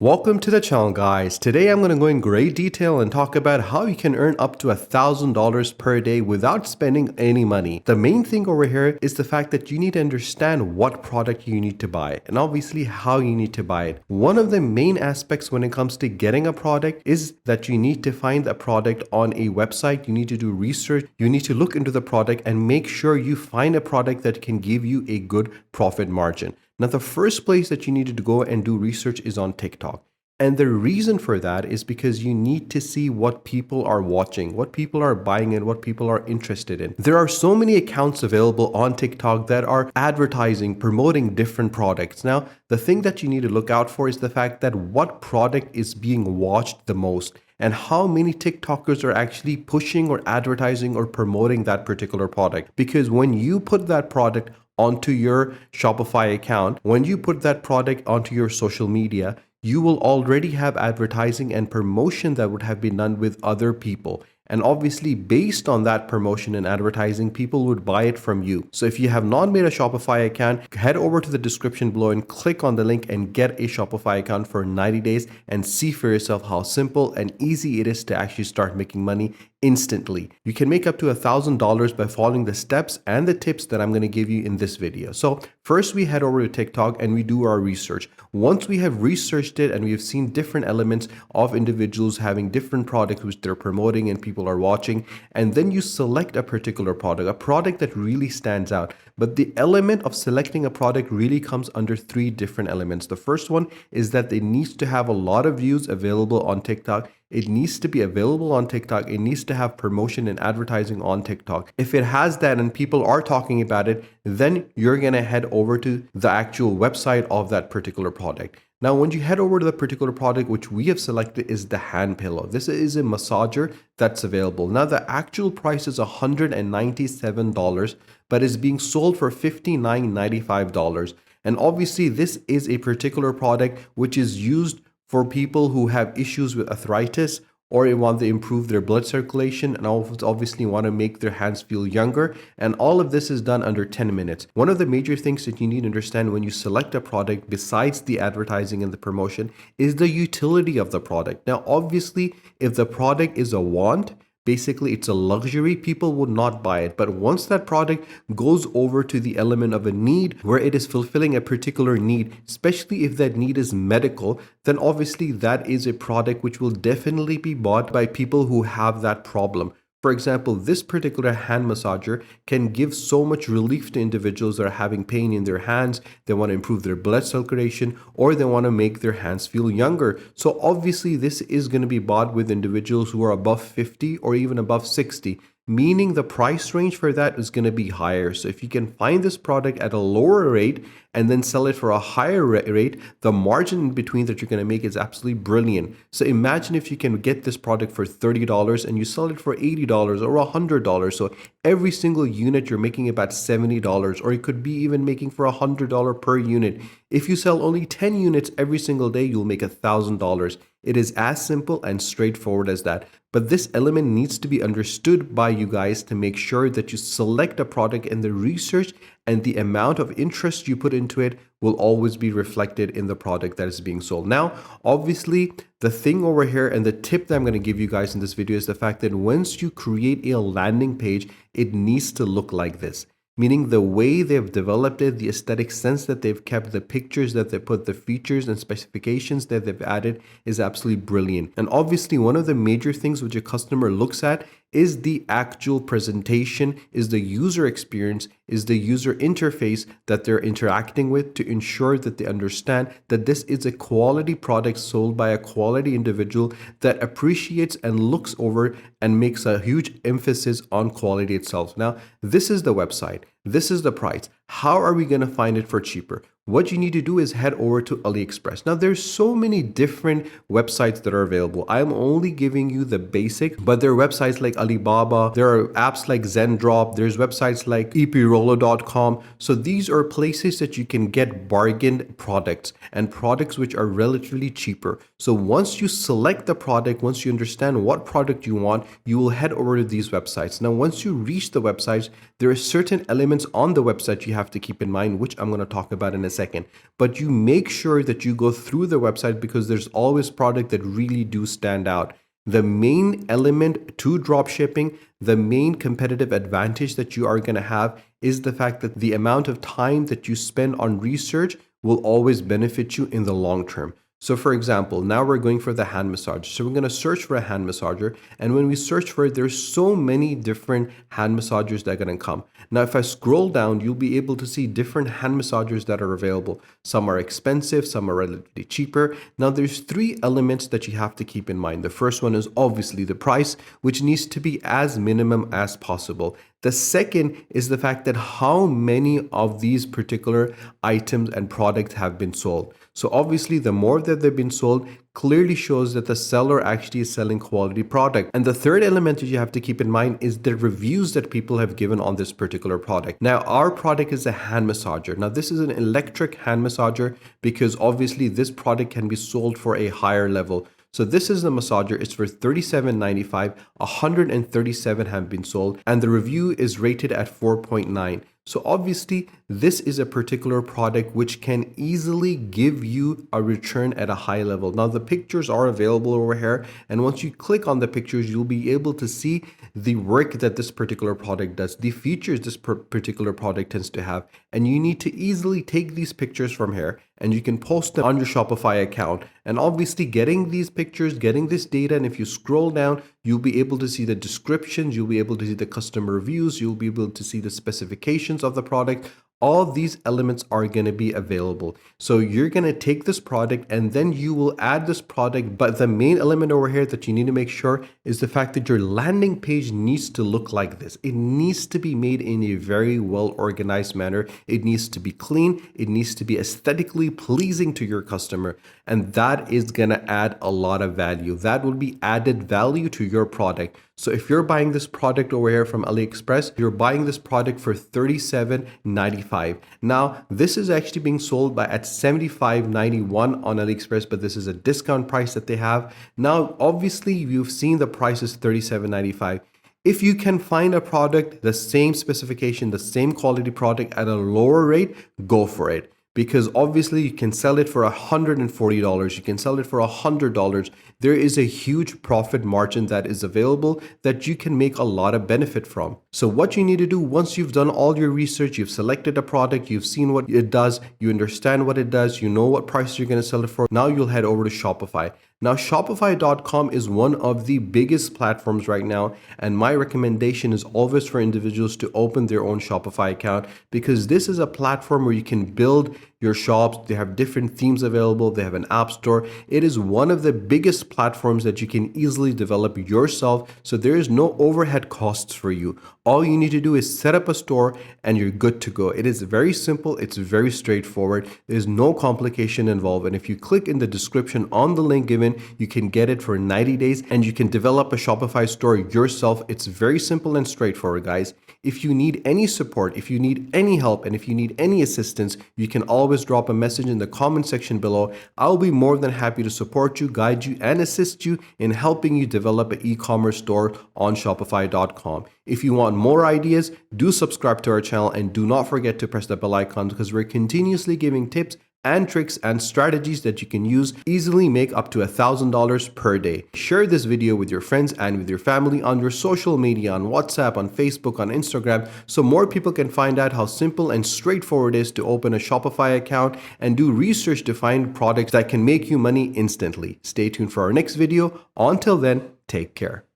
Welcome to the channel, guys. Today I'm going to go in great detail and talk about how you can earn up to $1,000 per day without spending any money. The main thing over here is the fact that you need to understand what product you need to buy and obviously how you need to buy it. One of the main aspects when it comes to getting a product is that you need to find a product on a website. You need to do research. You need to look into the product and make sure you find a product that can give you a good profit margin. Now, the first place that you need to go and do research is on TikTok. And the reason for that is because you need to see what people are watching, what people are buying, and what people are interested in. There are so many accounts available on TikTok that are advertising, promoting different products. Now, the thing that you need to look out for is the fact that what product is being watched the most and how many TikTokers are actually pushing or advertising or promoting that particular product. Because when you put that product onto your Shopify account, when you put that product onto your social media, you will already have advertising and promotion that would have been done with other people. And obviously, based on that promotion and advertising, people would buy it from you. So if you have not made a Shopify account, head over to the description below and click on the link and get a Shopify account for 90 days and see for yourself how simple and easy it is to actually start making money instantly. You can make up to $1,000 by following the steps and the tips that I'm going to give you in this video. So first we head over to TikTok and we do our research. Once we have researched it and we have seen different elements of individuals having different products which they're promoting and people are watching, and then you select a particular product, a product that really stands out. But the element of selecting a product really comes under three different elements. The first one is that it needs to have a lot of views available on TikTok. It needs to be available on TikTok. It needs to have promotion and advertising on TikTok. If it has that and people are talking about it, then you're going to head over to the actual website of that particular product. Now, when you head over to the particular product, which we have selected is the hand pillow. This is a massager that's available. Now, the actual price is $197, but is being sold for $59.95. And obviously, this is a particular product which is used for people who have issues with arthritis or they want to improve their blood circulation and obviously want to make their hands feel younger. And all of this is done under 10 minutes. One of the major things that you need to understand when you select a product besides the advertising and the promotion is the utility of the product. Now, obviously, if the product is a want, basically it's a luxury, people would not buy it. But once that product goes over to the element of a need where it is fulfilling a particular need, especially if that need is medical, then obviously that is a product which will definitely be bought by people who have that problem. For example, this particular hand massager can give so much relief to individuals that are having pain in their hands. They want to improve their blood circulation or they want to make their hands feel younger. So obviously this is going to be bought with individuals who are above 50 or even above 60. Meaning the price range for that is going to be higher. So if you can find this product at a lower rate and then sell it for a higher rate, the margin in between that you're going to make is absolutely brilliant. So imagine if you can get this product for $30 and you sell it for $80 or $100. So every single unit you're making about $70, or it could be even making for $100 per unit. If you sell only 10 units every single day, you'll make $1,000. It is as simple and straightforward as that. But this element needs to be understood by you guys to make sure that you select a product, and the research and the amount of interest you put into it will always be reflected in the product that is being sold. Now, obviously, the thing over here and the tip that I'm going to give you guys in this video is the fact that once you create a landing page, it needs to look like this. Meaning the way they've developed it, the aesthetic sense that they've kept, the pictures that they put, the features and specifications that they've added is absolutely brilliant. And obviously, one of the major things which a customer looks at is the actual presentation, is the user experience, is the user interface that they're interacting with, to ensure that they understand that this is a quality product sold by a quality individual that appreciates and looks over and makes a huge emphasis on quality itself. Now, this is the website. This is the price. How are we going to find it for cheaper? What you need to do is head over to AliExpress. Now, there's so many different websites that are available. I'm only giving you the basic, but there are websites like Alibaba. There are apps like Zendrop. There's websites like epirolo.com. So these are places that you can get bargained products and products which are relatively cheaper. So once you select the product, once you understand what product you want, you will head over to these websites. Now, once you reach the websites, there are certain elements on the website you have to keep in mind, which I'm going to talk about in a second. But you make sure that you go through the website because there's always products that really do stand out. The main element to dropshipping, the main competitive advantage that you are going to have is the fact that the amount of time that you spend on research will always benefit you in the long term. So for example, now we're going for the hand massager. So we're going to search for a hand massager. And when we search for it, there's so many different hand massagers that are going to come. Now, if I scroll down, you'll be able to see different hand massagers that are available. Some are expensive, some are relatively cheaper. Now, there's three elements that you have to keep in mind. The first one is obviously the price, which needs to be as minimum as possible. The second is the fact that how many of these particular items and products have been sold. So obviously, the more that they've been sold clearly shows that the seller actually is selling quality product. And the third element that you have to keep in mind is the reviews that people have given on this particular product. Now, our product is a hand massager. Now, this is an electric hand massager because obviously this product can be sold for a higher level. So this is the massager. It's for $37.95. 137 have been sold and the review is rated at 4.9. So obviously this is a particular product which can easily give you a return at a high level. Now the pictures are available over here, and once you click on the pictures, you'll be able to see the work that this particular product does, the features this particular product tends to have. And you need to easily take these pictures from here and you can post them on your Shopify account. And obviously getting these pictures, getting this data, and if you scroll down, you'll be able to see the descriptions, you'll be able to see the customer reviews, you'll be able to see the specifications of the product. All these elements are going to be available. So you're going to take this product and then you will add this product. But the main element over here that you need to make sure is the fact that your landing page needs to look like this. It needs to be made in a very well organized manner. It needs to be clean. It needs to be aesthetically pleasing to your customer. And that is going to add a lot of value. That will be added value to your product. So if you're buying this product over here from AliExpress, you're buying this product for $37.95. Now, this is actually being sold at $75.91 on AliExpress, but this is a discount price that they have. Now, obviously, you've seen the price is $37.95. If you can find a product, the same specification, the same quality product at a lower rate, go for it. Because obviously you can sell it for $140, you can sell it for $100. There is a huge profit margin that is available that you can make a lot of benefit from. So what you need to do once you've done all your research, you've selected a product, you've seen what it does, you understand what it does, you know what price you're going to sell it for. Now you'll head over to Shopify. Now, Shopify.com is one of the biggest platforms right now, and my recommendation is always for individuals to open their own Shopify account because this is a platform where you can build your shops. They have different themes available. They have an app store. It is one of the biggest platforms that you can easily develop yourself. So there is no overhead costs for you. All you need to do is set up a store and you're good to go. It is very simple. It's very straightforward. There's no complication involved. And if you click in the description on the link given, you can get it for 90 days and you can develop a Shopify store yourself. It's very simple and straightforward, guys. If you need any support, if you need any help, and if you need any assistance, you can always drop a message in the comment section below. I'll be more than happy to support you, guide you, and assist you in helping you develop an e-commerce store on Shopify.com. If you want more ideas, do subscribe to our channel and do not forget to press the bell icon because we're continuously giving tips and tricks and strategies that you can use easily make up to $1,000 per day. Share this video with your friends and with your family on your social media, on WhatsApp, on Facebook, on Instagram, so more people can find out how simple and straightforward it is to open a Shopify account and do research to find products that can make you money instantly. Stay tuned for our next video. Until then, take care.